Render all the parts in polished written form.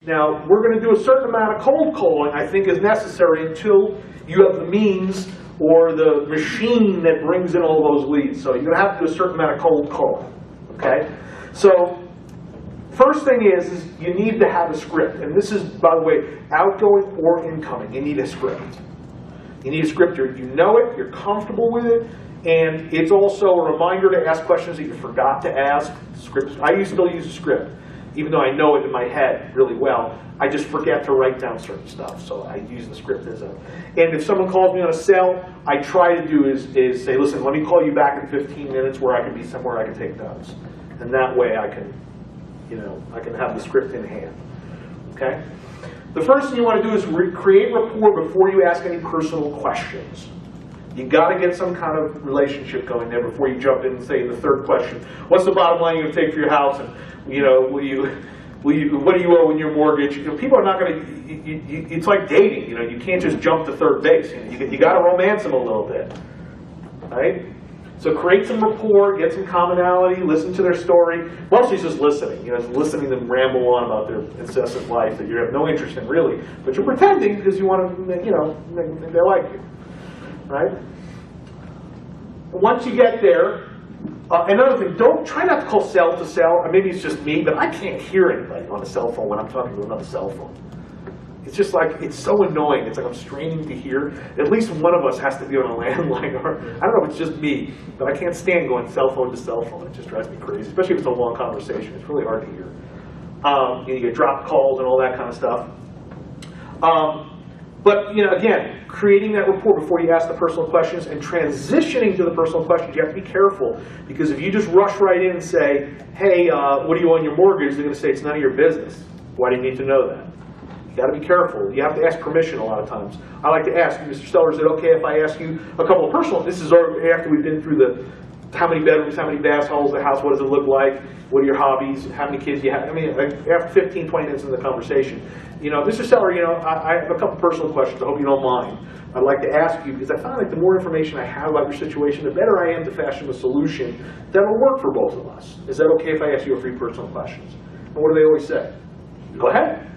Now, we're going to do a certain amount of cold calling, I think, is necessary until you have the means or the machine that brings in all those leads. So you're going to have to do a certain amount of cold calling. Okay? So, first thing is you need to have a script. And this is, by the way, outgoing or incoming. You need a script. You need a script. You know it, you're comfortable with it, and it's also a reminder to ask questions that you forgot to ask. Scripts. I still use a script. Even though I know it in my head really well, I just forget to write down certain stuff. So I use the script as a... And if someone calls me on a cell, I try to do is say, listen, let me call you back in 15 minutes where I can be somewhere I can take notes. And that way I can, I can have the script in hand. Okay? The first thing you want to do is create rapport before you ask any personal questions. You got to get some kind of relationship going there before you jump in and say the third question. What's the bottom line you're going to take for your house? And what do you owe in your mortgage? People are not going to. It's like dating. You can't just jump to third base. You got to romance them a little bit, right? So create some rapport, get some commonality, listen to their story. Mostly it's just listening. Listening to them ramble on about their incessant life that you have no interest in really, but you're pretending because you want to, they like you, right? Once you get there. Another thing, try not to call cell to cell. Maybe it's just me, but I can't hear anybody on a cell phone when I'm talking to another cell phone. It's just like, it's so annoying. It's like I'm straining to hear. At least one of us has to be on a landline. Or I don't know if it's just me, but I can't stand going cell phone to cell phone. It just drives me crazy, especially if it's a long conversation. It's really hard to hear. You get dropped calls and all that kind of stuff. But again, creating that rapport before you ask the personal questions and transitioning to the personal questions, you have to be careful. Because if you just rush right in and say, hey, what do you owe on your mortgage? They're going to say, it's none of your business. Why do you need to know that? You got to be careful. You have to ask permission a lot of times. I like to ask, Mr. Seller, is it okay if I ask you a couple of personal, this is after we've been through the how many bedrooms, how many bathholes, the house, what does it look like, what are your hobbies, how many kids you have. After 15, 20 minutes into the conversation, Mr. Seller, I have a couple personal questions. I hope you don't mind. I'd like to ask you, because I find like the more information I have about your situation, the better I am to fashion a solution that will work for both of us. Is that okay if I ask you a few personal questions? And what do they always say? Go ahead.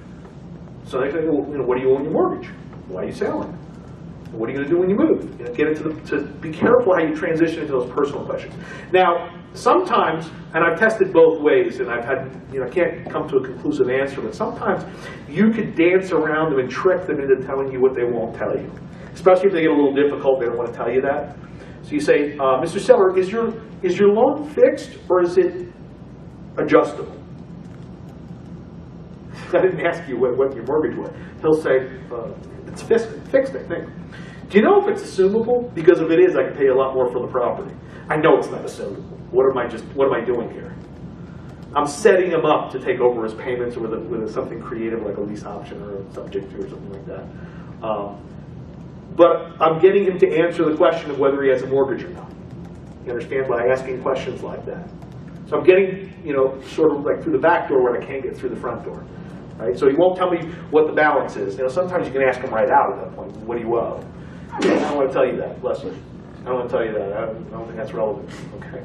So they say, well, what do you owe on your mortgage? Why are you selling? What are you going to do when you move? Get into to be careful how you transition into those personal questions. Now, sometimes, and I've tested both ways, and I've had, I can't come to a conclusive answer, but sometimes you could dance around them and trick them into telling you what they won't tell you. Especially if they get a little difficult, they don't want to tell you that. So you say, Mr. Seller, is your loan fixed or is it adjustable? I didn't ask you what your mortgage was. He'll say, it's fixed, I think. Do you know if it's assumable? Because if it is, I can pay you a lot more for the property. I know it's not assumable. What am I doing here? I'm setting him up to take over his payments with something creative like a lease option or a subject to or something like that. But I'm getting him to answer the question of whether he has a mortgage or not. You understand? By asking questions like that. So I'm getting, sort of like through the back door when I can't get through the front door. Right? So he won't tell me what the balance is. Sometimes you can ask him right out at that point. What do you owe? I don't want to tell you that, Leslie. I don't want to tell you that. I don't think that's relevant. Okay.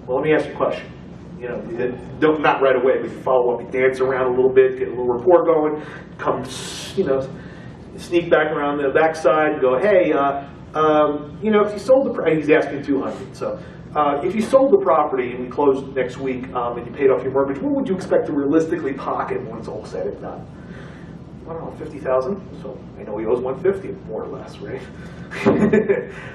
Well, let me ask you a question. Not right away, but you follow up, you dance around a little bit, get a little rapport going, come, sneak back around the backside and go, hey, if you sold the property, he's asking $200. So if you sold the property and we closed next week and you paid off your mortgage, what would you expect to realistically pocket when it's all said and done? I don't know, $50,000. So I know he owes $150, more or less, right?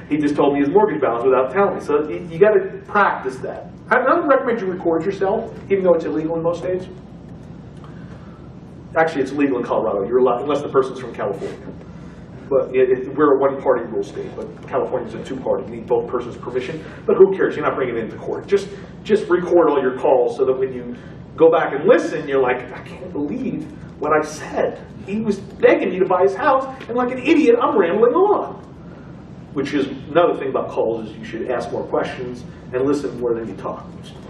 He just told me his mortgage balance without telling me. So you got to practice that. I don't recommend you record yourself, even though it's illegal in most states. Actually, it's illegal in Colorado. You're allowed, unless the person's from California. But we're a one-party rule state, but California's a two-party. You need both persons' permission. But who cares? You're not bringing it into court. Just record all your calls so that when you go back and listen, you're like, I can't believe what I said. He was begging me to buy his house, and like an idiot, I'm rambling on. Which is another thing about calls is you should ask more questions and listen more than you talk.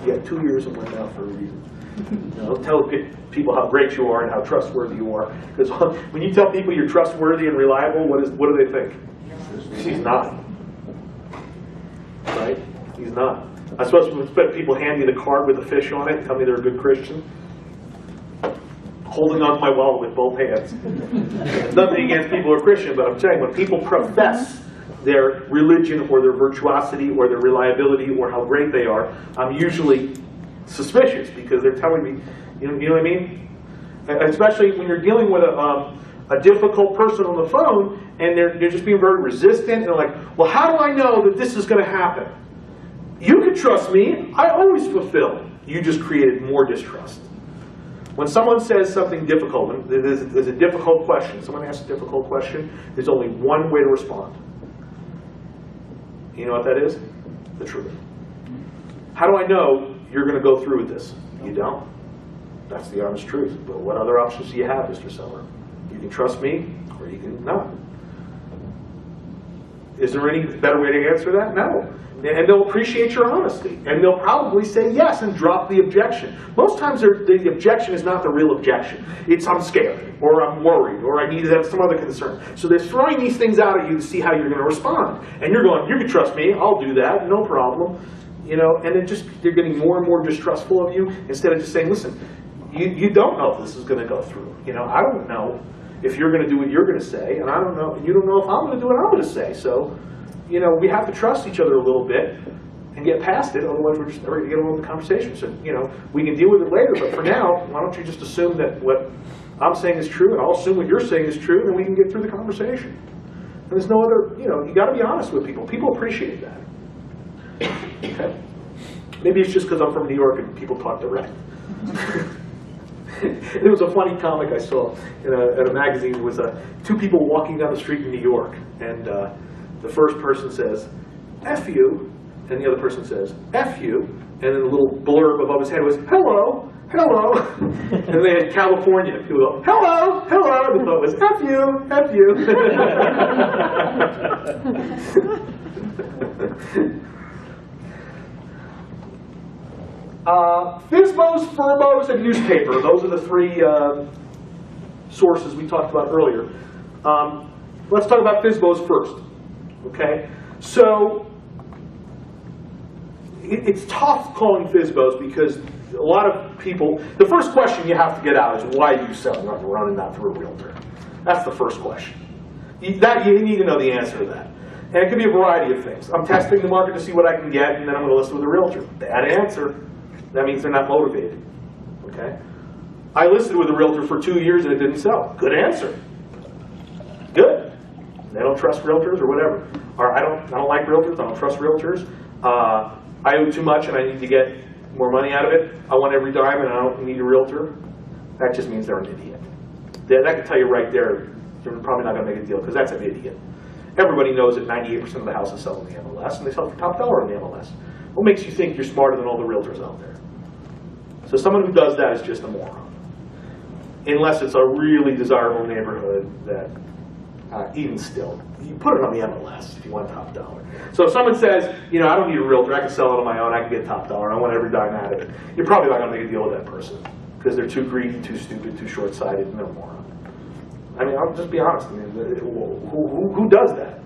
You have 2 ears and 1 mouth for a reason. Tell people how great you are and how trustworthy you are. Because when you tell people you're trustworthy and reliable, what do they think? He's not. Right? He's not. I suppose when people hand me the card with the fish on it and tell me they're a good Christian. holding on to my wallet with both hands. Nothing against people who are Christian, but I'm saying when people profess their religion or their virtuosity or their reliability or how great they are, I'm usually suspicious because they're telling me, you know what I mean? Especially when you're dealing with a difficult person on the phone and they're just being very resistant. They're like, well, how do I know that this is going to happen? You can trust me. I always fulfill. You just created more distrust. When someone says something difficult, when there's a difficult question, someone asks a difficult question, there's only one way to respond. You know what that is? The truth. How do I know you're going to go through with this? You don't. That's the honest truth. But what other options do you have, Mr. Seller? You can trust me, or you can not. Is there any better way to answer that? No. And they'll appreciate your honesty. And they'll probably say yes and drop the objection. Most times the objection is not the real objection. It's I'm scared, or I'm worried, or I need to have some other concern. So they're throwing these things out at you to see how you're going to respond. And you're going, you can trust me, I'll do that, no problem. You know, and they're getting more and more distrustful of you instead of just saying, listen, you don't know if this is going to go through. You know, I don't know if you're going to do what you're going to say, and I don't know, you don't know if I'm going to do what I'm going to say. So, you know, we have to trust each other a little bit and get past it, otherwise we're just never going to get along with the conversation. So, you know, we can deal with it later, but for now, why don't you just assume that what I'm saying is true, and I'll assume what you're saying is true, and then we can get through the conversation. And there's no other, you know, you got to be honest with people. People appreciate that. Okay? Maybe it's just because I'm from New York and people talk direct. There was a funny comic I saw in a magazine. It was two people walking down the street in New York, and the first person says, F you, and the other person says, F you, and then the little blurb above his head was, hello, hello, and they had California. People go, hello, hello, and the thought was, F you, F you. FSBOs, FRBOs, and newspaper. Those are the three sources we talked about earlier. Let's talk about FSBOs first. Okay? So, it's tough calling FSBOs because a lot of people, the first question you have to get out is, why are you selling or running that through a realtor? That's the first question. You need to know the answer to that. And it could be a variety of things. I'm testing the market to see what I can get, and then I'm going to list with a realtor. Bad answer. That means they're not motivated. Okay? I listed with a realtor for 2 years and it didn't sell. Good answer. Good. They don't trust realtors or whatever. Or I don't like realtors. I don't trust realtors. I owe too much and I need to get more money out of it. I want every dime and I don't need a realtor. That just means they're an idiot. That can tell you right there, they're probably not going to make a deal because that's an idiot. Everybody knows that 98% of the houses sell in the MLS and they sell for top dollar in the MLS. What makes you think you're smarter than all the realtors out there? So someone who does that is just a moron. Unless it's a really desirable neighborhood that, even still, you put it on the MLS if you want top dollar. So if someone says, you know, I don't need a realtor, I can sell it on my own, I can get top dollar, I want every dime out of it, you're probably not going to make a deal with that person because they're too greedy, too stupid, too short-sighted, and they're a moron. I mean, I'll just be honest. I mean, who does that?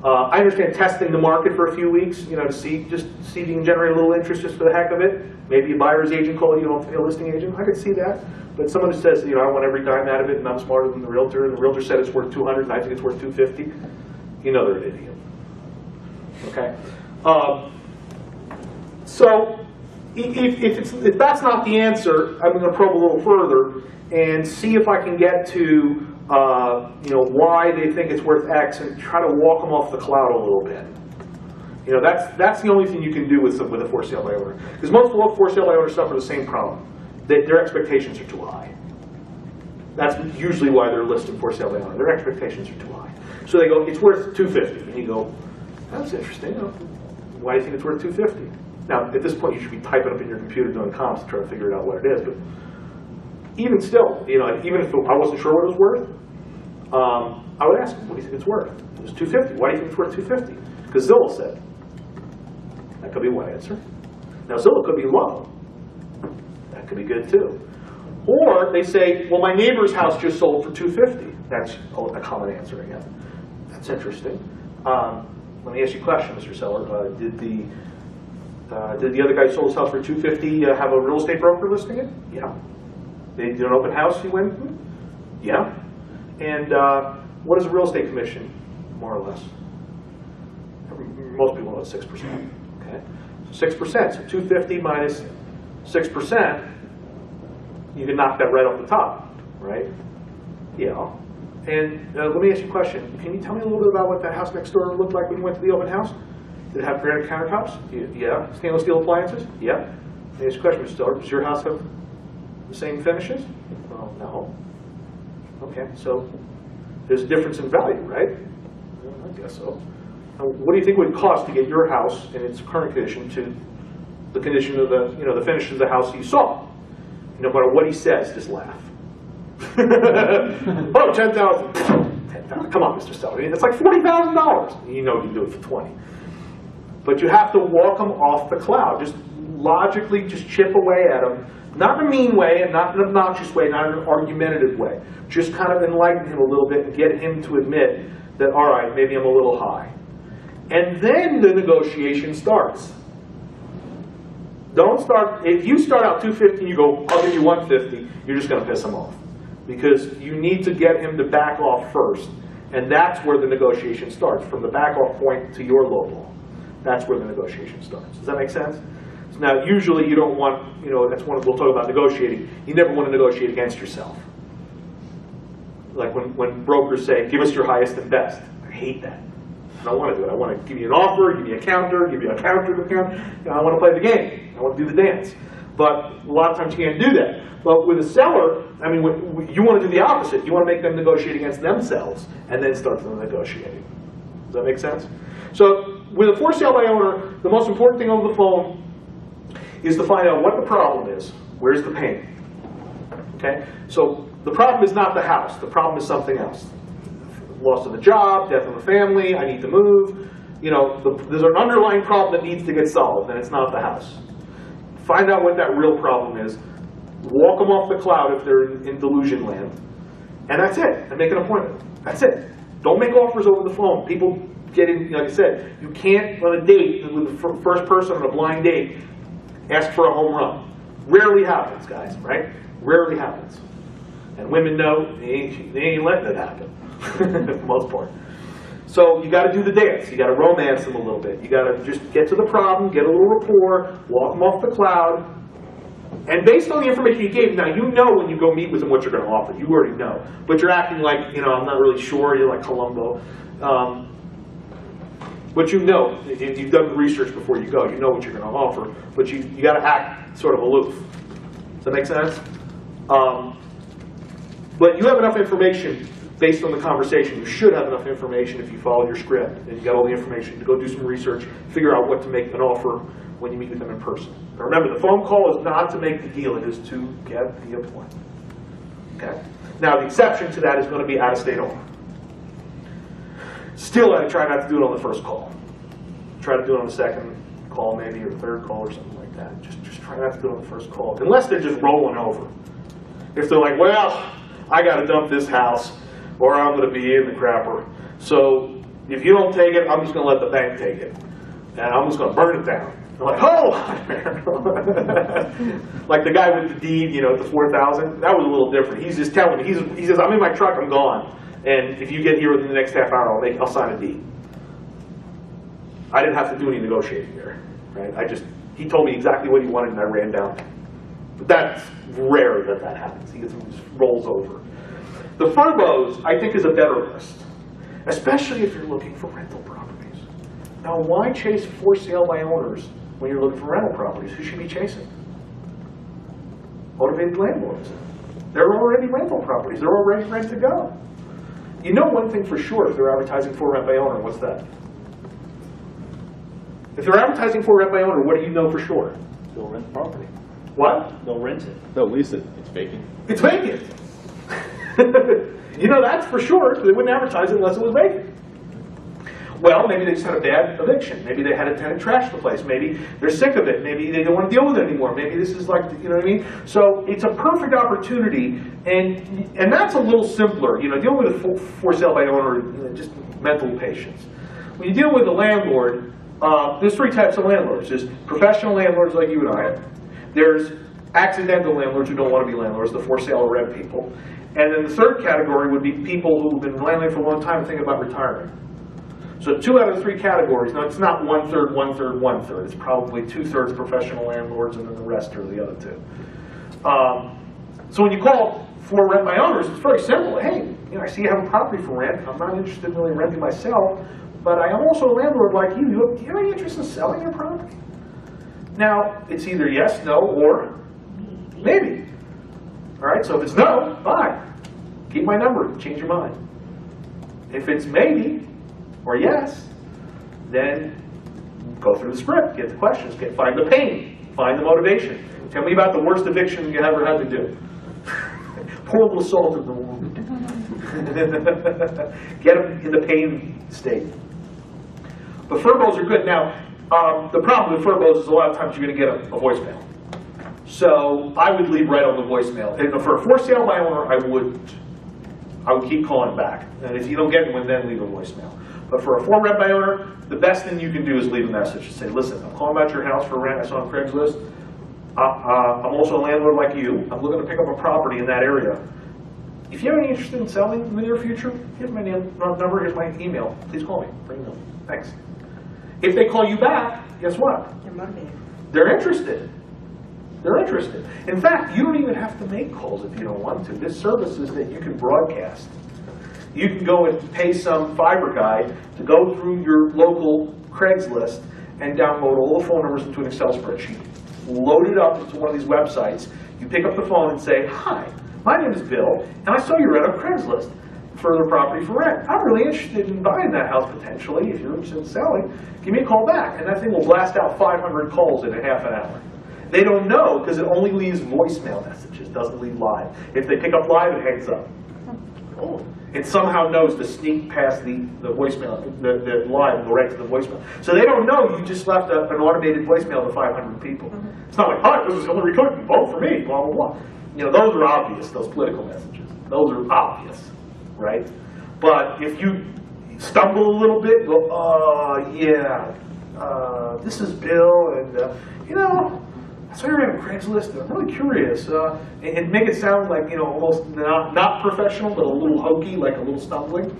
I understand testing the market for a few weeks, you know, to see if you can generate a little interest just for the heck of it. Maybe a buyer's agent call you, a listing agent. I could see that. But someone who says, you know, I want every dime out of it, and I'm smarter than the realtor, and the realtor said it's worth $200, and I think it's worth $250. You know they're an idiot. Okay. So if that's not the answer, I'm going to probe a little further and see if I can get to you know, why they think it's worth X and try to walk them off the cloud a little bit. You know, that's the only thing you can do with a for sale by owner. Because most for sale by owners suffer the same problem. Their expectations are too high. That's usually why they're listed for sale by owner. Their expectations are too high. So they go, it's worth $250, and you go, that's interesting. Why do you think it's worth $250? Now, at this point, you should be typing up in your computer doing comps to try to figure out what it is. But even still, you know, even if I wasn't sure what it was worth, I would ask them, what do you think it's worth? It was $250. Why do you think it's worth $250? Because Zillow said. That could be one answer. Now, Zillow could be low. That could be good too. Or they say, well, my neighbor's house just sold for $250. That's a common answer again. That's interesting. Let me ask you a question, Mr. Seller. Did the other guy who sold his house for $250 have a real estate broker listing it? Yeah. They do an open house, you win? Yeah. And what is a real estate commission, more or less? Most people know it's 6%. Okay, so 6%. So 250 minus 6%, you can knock that right off the top, right? Yeah. And let me ask you a question. Can you tell me a little bit about what that house next door looked like when you went to the open house? Did it have granite countertops? Yeah. Stainless steel appliances? Yeah. Let me ask you a question, Mr. Stiller. Does your house have the same finishes? Well, no. Okay, so there's a difference in value, right? I guess so. What do you think it would cost to get your house in its current condition to the condition of the, the finishes of the house you saw? No matter what he says, just laugh. Oh, 10,000. 10,000. Come on, Mr. Stiller. It's like $40,000. You know you do it for 20. But you have to walk them off the cloud. Just logically, just chip away at them. Not in a mean way, and not in an obnoxious way, not in an argumentative way. Just kind of enlighten him a little bit and get him to admit that, all right, maybe I'm a little high. And then the negotiation starts. Don't start, if you start out 250 and you go, I'll give you 150, you're just going to piss him off. Because you need to get him to back off first. And that's where the negotiation starts, from the back off point to your low ball. That's where the negotiation starts. Does that make sense? So now, usually you don't want, that's one, we'll talk about negotiating. You never want to negotiate against yourself. Like when brokers say, give us your highest and best. I hate that. I don't want to do it. I want to give you an offer, give you a counter, give you a counter to counter. I want to play the game. I want to do the dance. But a lot of times you can't do that. But with a seller, I mean, you want to do the opposite. You want to make them negotiate against themselves and then start them negotiating. Does that make sense? So with a for sale by owner, the most important thing over the phone is to find out what the problem is. Where's the pain? Okay? So the problem is not the house. The problem is something else. Loss of the job, death of the family, I need to move. There's an underlying problem that needs to get solved, and it's not the house. Find out what that real problem is. Walk them off the cloud if they're in delusion land. And that's it. And make an appointment. That's it. Don't make offers over the phone. People get in, like I said, you can't on a date with the first person on a blind date ask for a home run. Rarely happens, guys, right? Rarely happens. And women know they ain't letting it happen. For the most part. So you got to do the dance. You got to romance them a little bit. You got to just get to the problem, get a little rapport, walk them off the cloud, and based on the information you gave, now you know when you go meet with them what you're going to offer. You already know, but you're acting like I'm not really sure. You're like Columbo, but you know you've done the research before you go. You know what you're going to offer, but you got to act sort of aloof. Does that make sense? But you have enough information. Based on the conversation, you should have enough information if you follow your script and you got all the information to go do some research, figure out what to make an offer when you meet with them in person. Now remember, the phone call is not to make the deal, it is to get the appointment. Okay? Now the exception to that is going to be out-of-state owner. Still, I try not to do it on the first call. Try to do it on the second call maybe, or the third call or something like that. Just try not to do it on the first call, unless they're just rolling over. If they're like, well, I got to dump this house, or I'm going to be in the crapper. So if you don't take it, I'm just going to let the bank take it. And I'm just going to burn it down. I'm like, oh! Like the guy with the deed, the 4,000, that was a little different. He's just telling me, he says, I'm in my truck, I'm gone. And if you get here within the next half hour, I'll sign a deed. I didn't have to do any negotiating there. Right? He told me exactly what he wanted and I ran down. But that's rare that happens. He just rolls over. The FSBOs, I think, is a better list, especially if you're looking for rental properties. Now, why chase for sale by owners when you're looking for rental properties? Who should be chasing? Motivated landlords. They're already rental properties. They're already ready to go. You know one thing for sure if they're advertising for rent by owner, what's that? If they're advertising for rent by owner, what do you know for sure? They'll rent the property. What? They'll rent it. They'll lease it. It's vacant. It's vacant. That's for sure, because they wouldn't advertise it unless it was vacant. Well, maybe they just had a bad eviction. Maybe they had a tenant trash the place. Maybe they're sick of it. Maybe they don't want to deal with it anymore. Maybe this is like, you know what I mean? So it's a perfect opportunity, and that's a little simpler. Dealing with a for sale by owner, just mental patience. When you deal with a landlord, there's three types of landlords. There's professional landlords like you and I. There's accidental landlords who don't want to be landlords, the for sale or rent people. And then the third category would be people who've been landlord for a long time and thinking about retirement. So 2 out of 3 categories. Now it's not 1/3, 1/3, 1/3. It's probably 2/3 professional landlords and then the rest are the other 2. So when you call for rent by owners, it's very simple. Hey, I see you have a property for rent. I'm not interested in really renting myself, but I am also a landlord like you. Do you have any interest in selling your property? Now, it's either yes, no, or maybe. All right, so if it's no, fine. Keep my number, change your mind. If it's maybe or yes, then go through the script, get the questions, find the pain, find the motivation. Tell me about the worst eviction you ever had to do. Pour a little salt in the wound. Get them in the pain state. But FSBOs are good. Now, the problem with FSBOs is a lot of times you're going to get a voicemail. So I would leave right on the voicemail. And for a for sale by owner, I would keep calling back. And if you don't get one, then leave a voicemail. But for a for rent by owner, the best thing you can do is leave a message and say, listen, I'm calling about your house for rent. I saw on Craigslist. I'm also a landlord like you. I'm looking to pick up a property in that area. If you have any interest in selling in the near future, here's my number, here's my email. Please call me. Thanks. If they call you back, guess what? They're motivated. They're interested. They're interested. In fact, you don't even have to make calls if you don't want to. There's services that you can broadcast. You can go and pay some fiber guy to go through your local Craigslist and download all the phone numbers into an Excel spreadsheet. Load it up into one of these websites. You pick up the phone and say, hi, my name is Bill, and I saw you rent on Craigslist for the property for rent. I'm really interested in buying that house potentially. If you're interested in selling, give me a call back. And that thing will blast out 500 calls in a half an hour. They don't know because it only leaves voicemail messages, doesn't leave live. If they pick up live, it hangs up. Oh. It somehow knows to sneak past the voicemail, the live, and go right to the voicemail. So they don't know you just left an automated voicemail to 500 people. It's not like, hi, this is Hillary Clinton, vote for me, blah, blah, blah. Those are obvious, those political messages. Those are obvious, right? But if you stumble a little bit, go, this is Bill, and, I saw you on Craigslist, and I'm really curious. And make it sound like, almost not professional, but a little hokey, like a little stumbling.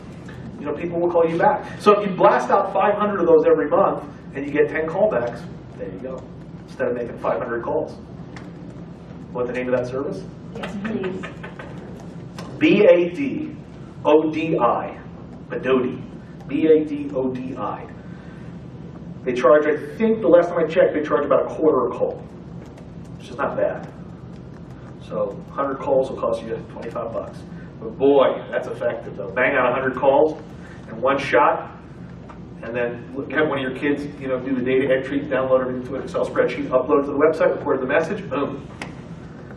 People will call you back. So if you blast out 500 of those every month, and you get 10 callbacks, there you go. Instead of making 500 calls. What the name of that service? Yes, please. B-A-D-O-D-I. Badodi. B-A-D-O-D-I. They charge, I think, the last time I checked, they charge about $0.25 a call. Which is not bad. So 100 calls will cost you $25. But boy, that's effective though. Bang out 100 calls in one shot, and then have one of your kids, do the data entry, download it into an Excel spreadsheet, upload it to the website, record the message, boom.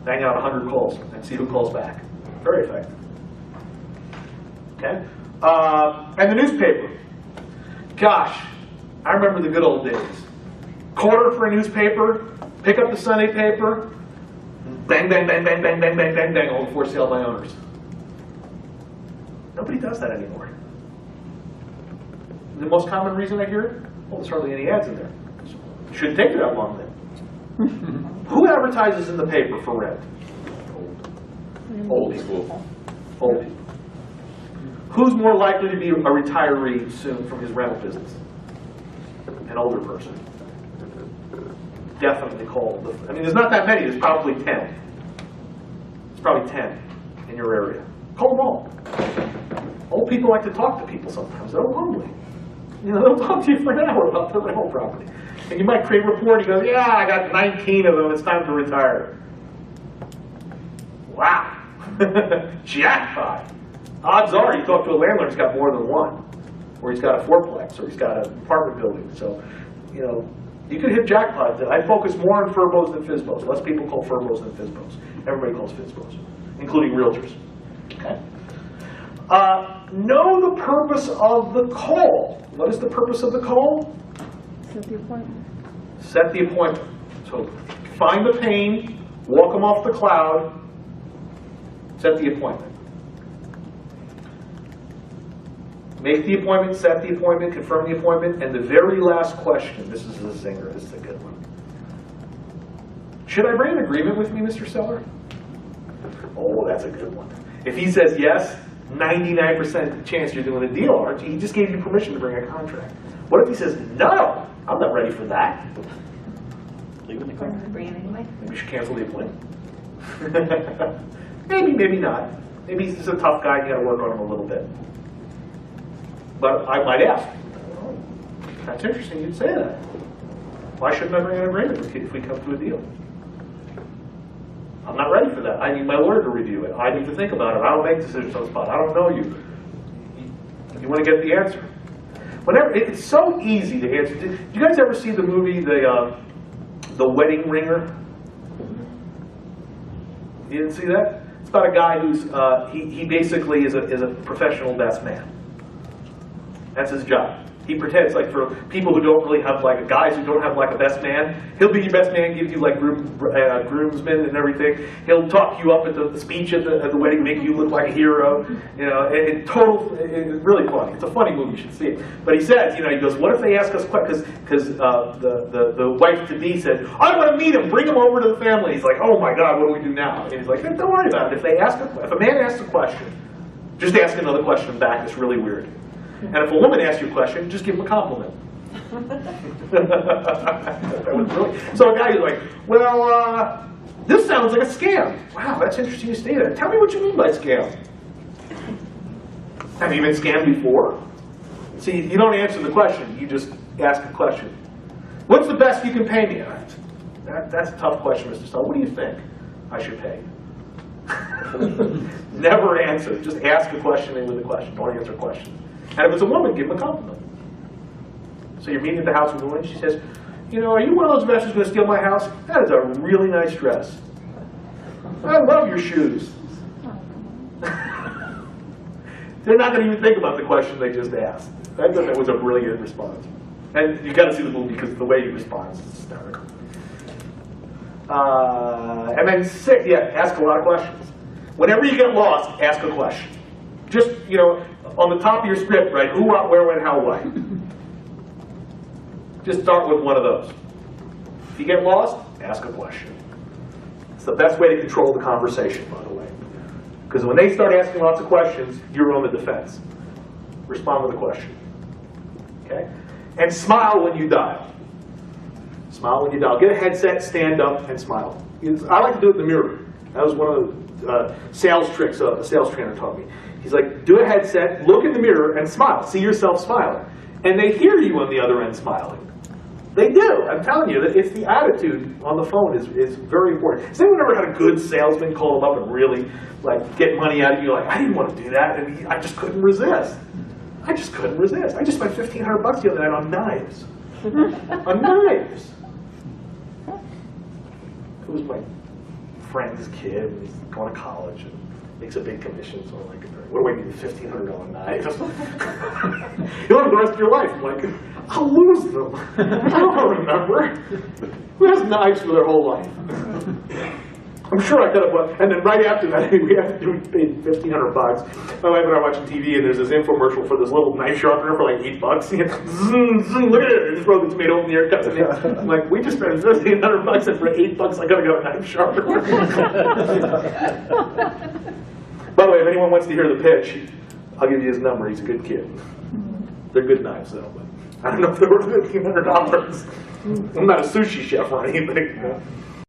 Bang out 100 calls and see who calls back. Very effective. Okay? And the newspaper. Gosh, I remember the good old days. Quarter for a newspaper, pick up the Sunday paper, bang, bang, bang, bang, bang, bang, bang, bang, bang, all the for sale by owners. Nobody does that anymore. The most common reason I hear, well, there's hardly any ads in there. Shouldn't take you that long then. Who advertises in the paper for rent? Old people. Old people. Who's more likely to be a retiree soon from his rental business? An older person. Definitely call. There's not that many. There's probably 10. It's probably 10 in your area. Call them all. Old people like to talk to people sometimes. They're lonely. They'll talk to you for an hour about their rental property. And you might create a report. He goes, yeah, I got 19 of them. It's time to retire. Wow. Jackpot. Odds are you talk to a landlord who's got more than one. Or he's got a fourplex. Or he's got an apartment building. So, you could hit jackpot. I focus more on FSBOs than FSBOs. Less people call FSBOs than FSBOs. Everybody calls FSBOs, including realtors. Okay. Know the purpose of the call. What is the purpose of the call? Set the appointment. Set the appointment. So find the pain, walk them off the cloud, set the appointment. Make the appointment, set the appointment, confirm the appointment, and the very last question, this is a zinger, this is a good one. Should I bring an agreement with me, Mr. Seller? Oh, that's a good one. If he says yes, 99% chance you're doing a deal, aren't you? He just gave you permission to bring a contract. What if he says, no, I'm not ready for that? Bring it anyway. Maybe you should cancel the appointment. Maybe, maybe not. Maybe he's just a tough guy and you gotta work on him a little bit. But I might ask, oh, that's interesting you'd say that. Why shouldn't I bring an agreement if we come to a deal? I'm not ready for that. I need my lawyer to review it. I need to think about it. I don't make decisions on the spot. I don't know you. You want to get the answer. Whenever it's so easy to answer. Did you guys ever see the movie The Wedding Ringer? You didn't see that? It's about a guy who's he basically is a professional best man. That's his job. He pretends, like, for people who don't really have, like, guys who don't have, like, a best man, he'll be your best man, give you, like, groomsmen and everything. He'll talk you up at the speech at the wedding, make you look like a hero. You know, it's really funny. It's a funny movie, you should see it. But he says, you know, he goes, what if they ask us questions? Because the wife-to-be said, I want to meet him, bring him over to the family. He's like, oh my God, what do we do now? And he's like, don't worry about it. If a man asks a question, just ask another question back. It's really weird. And if a woman asks you a question, just give him a compliment. That was really, so a guy is like, well, this sounds like a scam. Wow, that's interesting you say that. Tell me what you mean by scam. Have you been scammed before? See, you don't answer the question, you just ask a question. What's the best you can pay me? That's a tough question, Mr. Stull. What do you think I should pay? Never answer. Just ask a question with a question. Don't answer a question. And if it's a woman, give him a compliment. So you're meeting at the house with a woman, she says, you know, are you one of those investors going to steal my house? That is a really nice dress. I love your shoes. They're not going to even think about the question they just asked. That was a brilliant response. And you got to see the movie because the way he responds is hysterical. And then six, ask a lot of questions. Whenever you get lost, ask a question. Just, you know, on the top of your script, right? Who, what, where, when, how, why. Just start with one of those. If you get lost, ask a question. It's the best way to control the conversation, by the way. Because when they start asking lots of questions, you're on the defense. Respond with a question. Okay? And smile when you dial. Smile when you dial. Get a headset, stand up, and smile. I like to do it in the mirror. That was one of the sales tricks a sales trainer taught me. He's like, do a headset, look in the mirror, and smile. See yourself smiling. And they hear you on the other end smiling. They do. I'm telling you, it's the attitude on the phone is very important. Has anyone ever had a good salesman call them up and really get money out of you? Like, I didn't want to do that, and I just couldn't resist. I just couldn't resist. I just spent $1,500 the other night on knives. On knives. It was my friend's kid, and he's going to college and makes a big commission, so I'm like, what do I need, $1,500 knives? You know, the rest of your life, I'm like, I'll lose them. I don't remember. Who has knives for their whole life? I'm sure I could have, and then right after that, we paid $1,500. My wife and I are watching TV, and there's this infomercial for this little knife sharpener for like $8. Zoom, zoom, look at it! Just throw the tomato in the air, cuts it in. I'm like, we just spent $1,500, and for $8, I gotta go a knife sharpener. By the way, if anyone wants to hear the pitch, I'll give you his number. He's a good kid. They're good knives, though. But I don't know if they're worth $1,500. I'm not a sushi chef or anything.